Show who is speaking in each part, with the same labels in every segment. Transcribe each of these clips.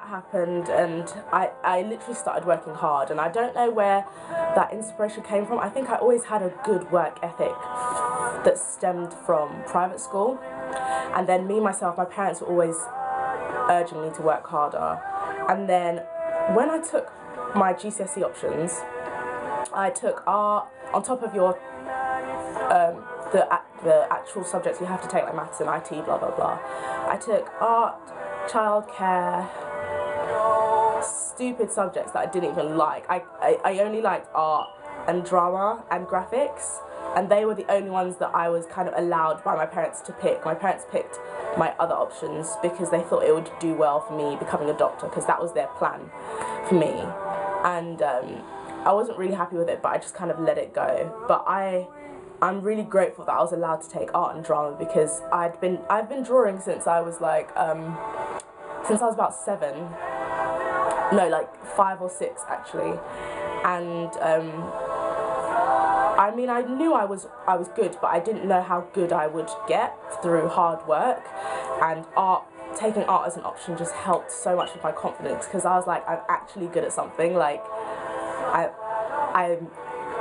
Speaker 1: happened, and I literally started working hard, and I don't know where that inspiration came from. I think I always had a good work ethic that stemmed from private school, and then myself, my parents were always urging me to work harder. And then when I took my GCSE options, I took art on top of your the actual subjects you have to take, like maths and IT, blah blah blah. I took art, childcare, stupid subjects that I didn't even like. I only liked art and drama and graphics, and they were the only ones that I was kind of allowed by my parents to pick. My parents picked my other options because they thought it would do well for me becoming a doctor, because that was their plan for me. And I wasn't really happy with it, but I just kind of let it go. But I'm really grateful that I was allowed to take art and drama, because I've been drawing since I was like since I was about 7. No, like 5 or 6 actually. And I mean, I knew I was good, but I didn't know how good I would get through hard work. And taking art as an option just helped so much with my confidence, because I was like, I'm actually good at something. Like I'm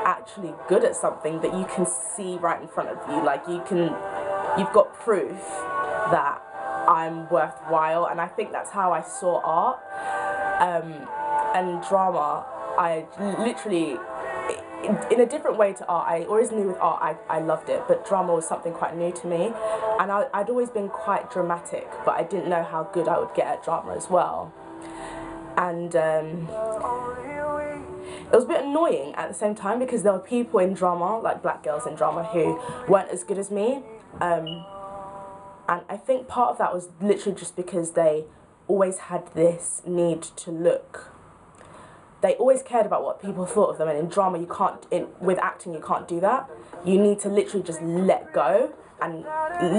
Speaker 1: actually good at something that you can see right in front of you. Like you've got proof that I'm worthwhile, and I think that's how I saw art. And drama, I literally, in a different way to art, I always knew with art I loved it, but drama was something quite new to me, and I'd always been quite dramatic, but I didn't know how good I would get at drama as well. And it was a bit annoying at the same time, because there were people in drama, like black girls in drama, who weren't as good as me. And I think part of that was literally just because they always had this need to look. They always cared about what people thought of them, and in drama you can't, with acting you can't do that. You need to literally just let go, and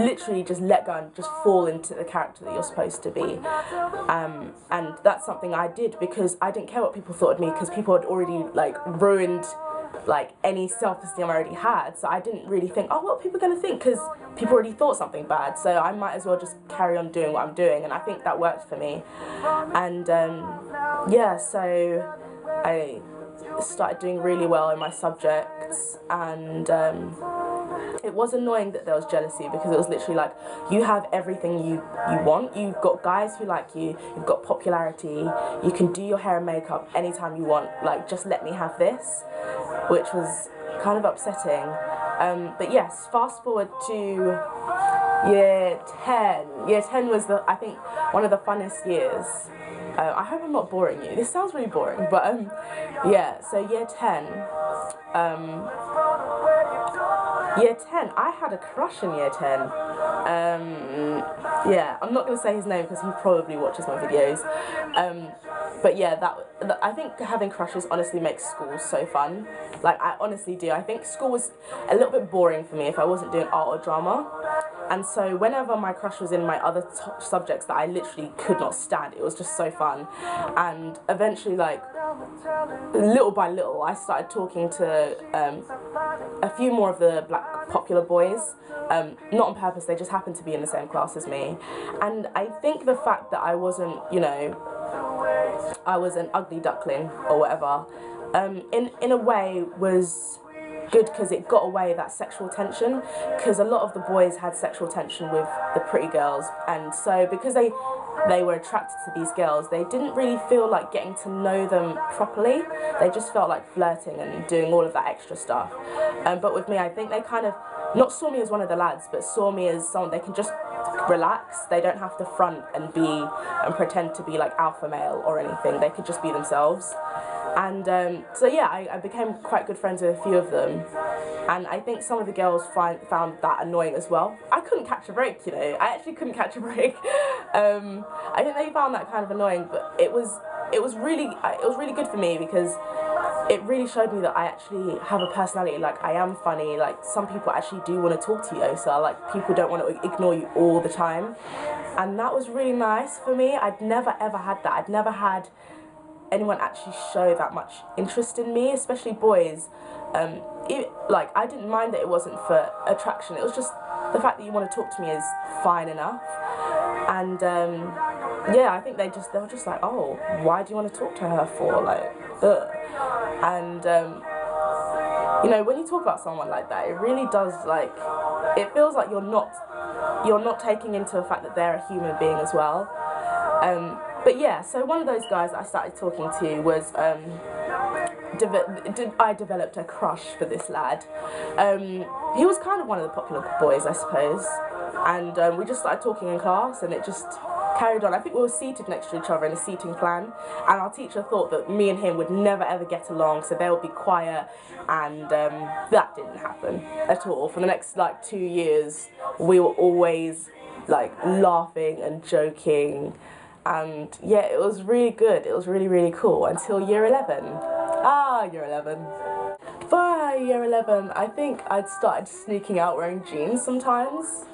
Speaker 1: literally just let go and just fall into the character that you're supposed to be. And that's something I did, because I didn't care what people thought of me, because people had already like ruined like any self-esteem I already had. So I didn't really think, oh, what are people going to think, because people already thought something bad, so I might as well just carry on doing what I'm doing. And I think that worked for me. And yeah, so I started doing really well in my subjects, and it was annoying that there was jealousy, because it was literally like, you have everything you want. You've got guys who like you, you've got popularity, you can do your hair and makeup anytime you want, like just let me have this, which was kind of upsetting. But yes, fast forward to year 10. Year 10 was, I think, one of the funnest years. I hope I'm not boring you. This sounds really boring, but yeah, so year 10, I had a crush in year 10. Yeah, I'm not going to say his name because he probably watches my videos. But yeah, I think having crushes honestly makes school so fun. Like, I honestly do. I think school was a little bit boring for me if I wasn't doing art or drama. And so whenever my crush was in my other subjects that I literally could not stand, it was just so fun. And eventually, like, little by little, I started talking to a few more of the black popular boys. Not on purpose, they just happened to be in the same class as me. And I think the fact that I wasn't, you know, I was an ugly duckling or whatever, in a way was good, because it got away that sexual tension, because a lot of the boys had sexual tension with the pretty girls, and so because they were attracted to these girls, they didn't really feel like getting to know them properly. They just felt like flirting and doing all of that extra stuff. But with me, I think they kind of not saw me as one of the lads, but saw me as someone they can just relax. They don't have to front and pretend to be like alpha male or anything. They could just be themselves. And so yeah, I became quite good friends with a few of them, and I think some of the girls found that annoying as well. I couldn't catch a break, you know. I actually couldn't catch a break. I think they found that kind of annoying, but it was really good for me, because it really showed me that I actually have a personality. Like, I am funny. Like, some people actually do want to talk to you, so like people don't want to ignore you all the time, and that was really nice for me. I'd never ever had that. I'd never had anyone actually show that much interest in me, especially boys. Like, I didn't mind that it wasn't for attraction. It was just the fact that you want to talk to me is fine enough. And yeah, I think they were just like, oh, why do you want to talk to her for, like, ugh. And you know, when you talk about someone like that, it really does, like, it feels like you're not taking into the fact that they're a human being as well. But yeah, so one of those guys that I started talking to was I developed a crush for this lad. He was kind of one of the popular boys, I suppose, and we just started talking in class, and it just carried on. I think we were seated next to each other in a seating plan, and our teacher thought that me and him would never ever get along, so they would be quiet, and that didn't happen at all. For the next like 2 years, we were always like laughing and joking, and yeah, it was really good. It was really, really cool until year 11. Year 11. By year 11, I think I'd started sneaking out wearing jeans sometimes,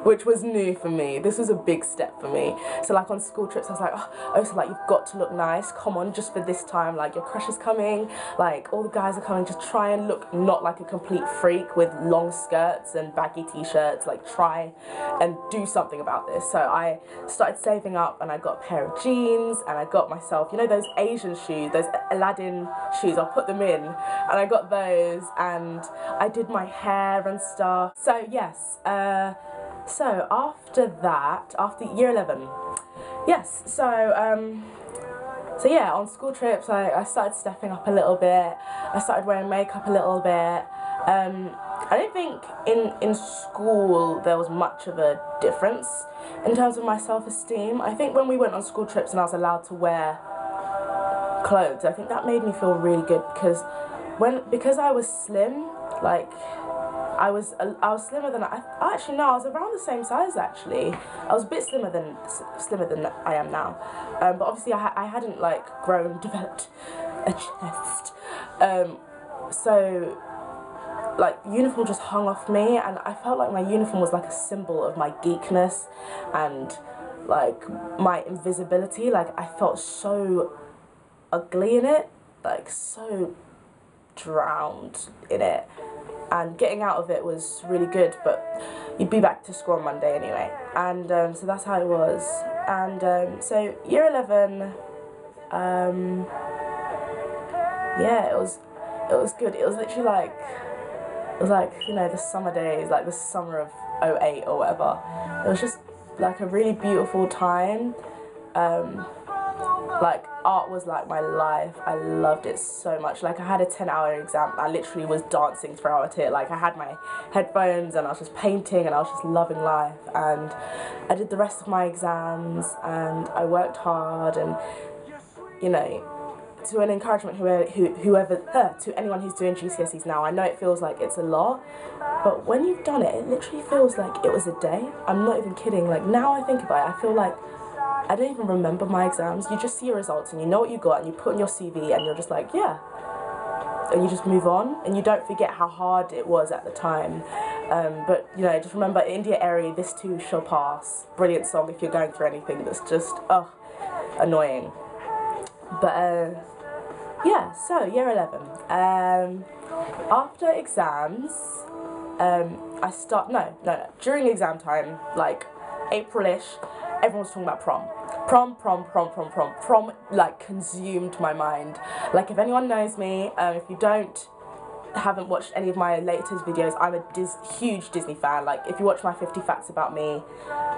Speaker 1: which was new for me. This was a big step for me. So like on school trips, I was like, oh, so like you've got to look nice. Come on, just for this time, like your crush is coming, like all the guys are coming. Just try and look not like a complete freak with long skirts and baggy t-shirts. Like try and do something about this. So I started saving up, and I got a pair of jeans, and I got myself, you know, those Asian shoes, those Aladdin shoes. I'll put them in, and I got those, and I did my hair and stuff. So yes. So after that, after year 11, yes, so yeah, on school trips I started stepping up a little bit. I started wearing makeup a little bit. I don't think in school there was much of a difference in terms of my self-esteem. I think when we went on school trips and I was allowed to wear clothes, I think that made me feel really good, because I was slim, like I was slimmer than actually no, I was around the same size actually. I was a bit slimmer than I am now, but obviously I hadn't like developed a chest, so like uniform just hung off me, and I felt like my uniform was like a symbol of my geekness and like my invisibility. Like I felt so ugly in it, like so drowned in it. And getting out of it was really good, but you'd be back to school on Monday anyway. And so that's how it was. And so year 11, yeah, it was good. It was literally like, you know, the summer days, like the summer of 08 or whatever. It was just like a really beautiful time. Like art was like my life. I loved it so much. Like I had a 10-hour exam. I literally was dancing throughout it. Like I had my headphones and I was just painting and I was just loving life. And I did the rest of my exams and I worked hard, and you know, to an encouragement to anyone who's doing GCSEs now, I know it feels like it's a lot, but when you've done it, it literally feels like it was a day. I'm not even kidding. Like now I think about it, I feel like I don't even remember my exams. You just see your results and you know what you got, and you put in your CV and you're just like, yeah. And you just move on, and you don't forget how hard it was at the time. But, you know, just remember, India Airy, this too shall pass. Brilliant song if you're going through anything that's just, annoying. But, yeah, so year 11. After exams, during exam time, like April-ish, everyone was talking about prom. Prom, like, consumed my mind. Like, if anyone knows me, if you haven't watched any of my latest videos, I'm a huge Disney fan. Like, if you watch my 50 facts about me,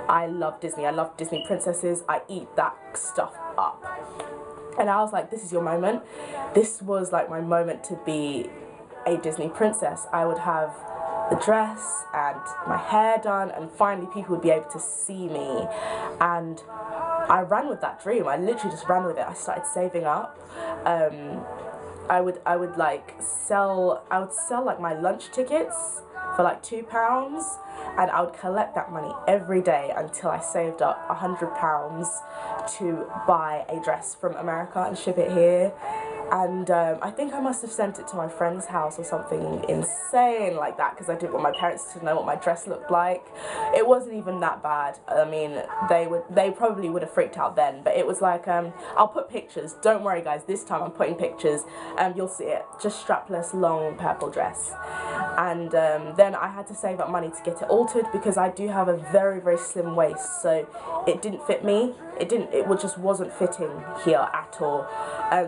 Speaker 1: I love Disney. I love Disney princesses. I eat that stuff up. And I was like, this is your moment. This was, like, my moment to be a Disney princess. I would have the dress and my hair done, and finally people would be able to see me. And I ran with that dream. I literally just ran with it. I started saving up. I would sell like my lunch tickets for like £2, and I would collect that money every day until I saved up £100 to buy a dress from America and ship it here. and I think I must have sent it to my friend's house or something insane like that, because I didn't want my parents to know what my dress looked like. It wasn't even that bad. I mean, they probably would have freaked out then, but it was like, I'll put pictures, don't worry guys, this time I'm putting pictures, you'll see it, just strapless long purple dress. And then I had to save up money to get it altered, because I do have a very, very slim waist, so it didn't fit me. It just wasn't fitting here at all.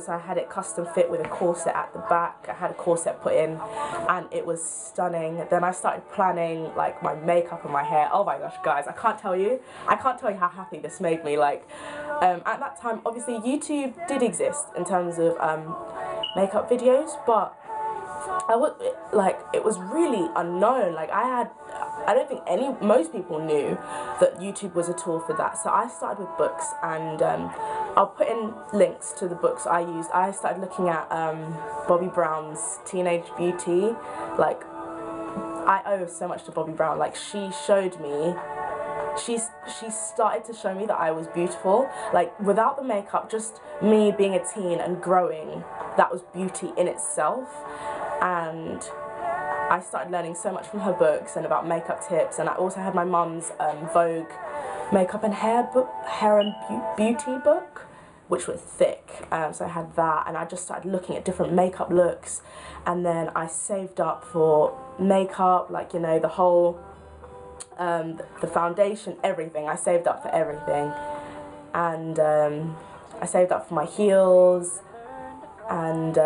Speaker 1: So I had it custom fit with a corset at the back. I had a corset put in, and it was stunning. Then I started planning like my makeup and my hair. Oh my gosh, guys, I can't tell you how happy this made me. Like, at that time, obviously YouTube did exist in terms of makeup videos, but it was really unknown. Like, I don't think most people knew that YouTube was a tool for that. So I started with books, and I'll put in links to the books I used. I started looking at Bobbi Brown's Teenage Beauty. Like, I owe so much to Bobbi Brown. Like, she showed me, she started to show me that I was beautiful. Like, without the makeup, just me being a teen and growing, that was beauty in itself. And I started learning so much from her books and about makeup tips, and I also had my mum's Vogue makeup and hair and beauty book, which was thick, so I had that, and I just started looking at different makeup looks. And then I saved up for makeup, like, you know, the whole the foundation, everything. I saved up for everything, and I saved up for my heels, and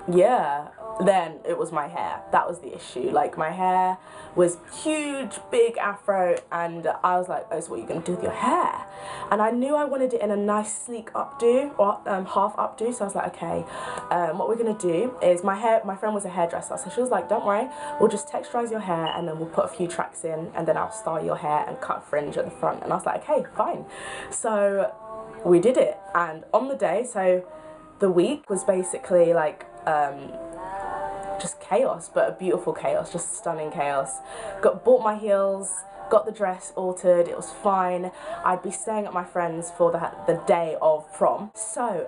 Speaker 1: yeah, then it was my hair. That was the issue. Like, my hair was huge, big afro, and I was like, oh, so what are you going to do with your hair? And I knew I wanted it in a nice sleek updo, or half updo, so I was like, okay, what we're going to do is, my friend was a hairdresser, so she was like, don't worry, we'll just texturize your hair, and then we'll put a few tracks in, and then I'll style your hair and cut fringe at the front. And I was like, okay, fine. So we did it, and on the day, so the week was basically like, just chaos, but a beautiful chaos, just stunning chaos. Bought my heels, got the dress altered, it was fine. I'd be staying at my friend's for the day of prom. So,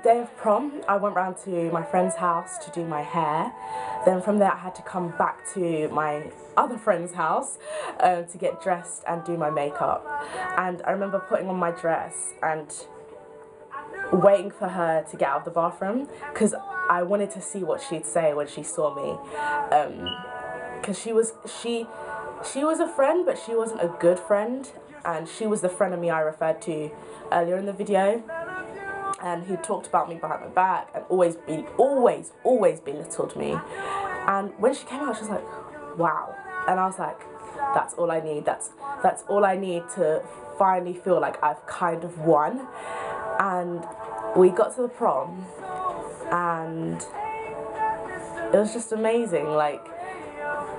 Speaker 1: day of prom, I went round to my friend's house to do my hair. Then from there I had to come back to my other friend's house to get dressed and do my makeup. And I remember putting on my dress and waiting for her to get out of the bathroom, because I wanted to see what she'd say when she saw me, because she was a friend, but she wasn't a good friend, and she was the friend of me I referred to earlier in the video, and who talked about me behind my back and always belittled me. And when she came out, she was like, wow. And I was like, that's all I need. That's all I need to finally feel like I've kind of won. And we got to the prom, and it was just amazing. Like,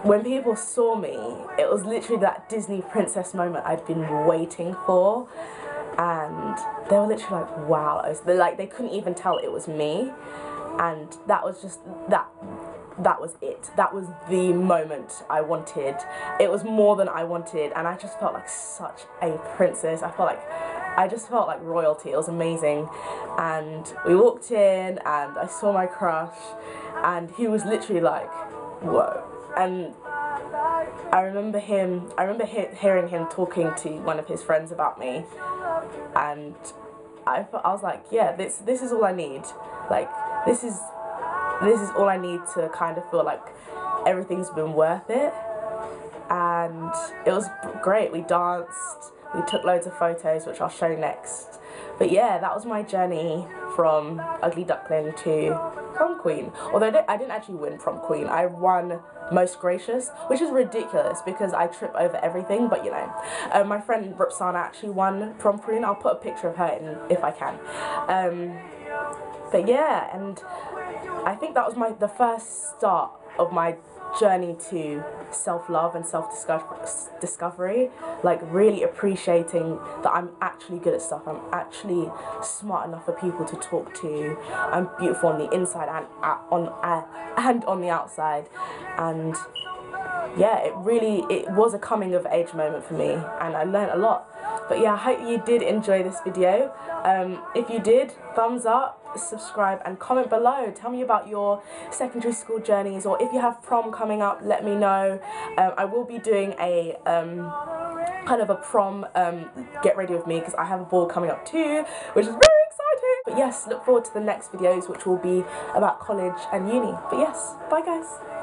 Speaker 1: when people saw me, it was literally that Disney princess moment I'd been waiting for, and they were literally like, wow. They couldn't even tell it was me, and that was just that was it. That was the moment I wanted. It was more than I wanted, and I just felt like such a princess. I just felt like royalty. It was amazing. And we walked in, and I saw my crush, and he was literally like, whoa. And I remember hearing him talking to one of his friends about me, and I was like, yeah, this is all I need. Like, this is all I need to kind of feel like everything's been worth it. And it was great. We danced, we took loads of photos, which I'll show next. But yeah, that was my journey from Ugly Duckling to Prom Queen. Although I didn't actually win Prom Queen, I won Most Gracious, which is ridiculous because I trip over everything, but you know. My friend Rupsana actually won Prom Queen. I'll put a picture of her in if I can. But yeah, and I think that was the first start of my journey to self-love and self-discovery, like really appreciating that I'm actually good at stuff, I'm actually smart enough for people to talk to, I'm beautiful on the inside and on the outside. And yeah, it was a coming of age moment for me, and I learned a lot. But yeah, I hope you did enjoy this video. If you did, thumbs up. subscribe, and comment below. Tell me about your secondary school journeys, or if you have prom coming up, let me know. I will be doing a kind of a prom get ready with me, because I have a ball coming up too, which is very exciting. But yes, look forward to the next videos, which will be about college and uni. But yes, bye guys.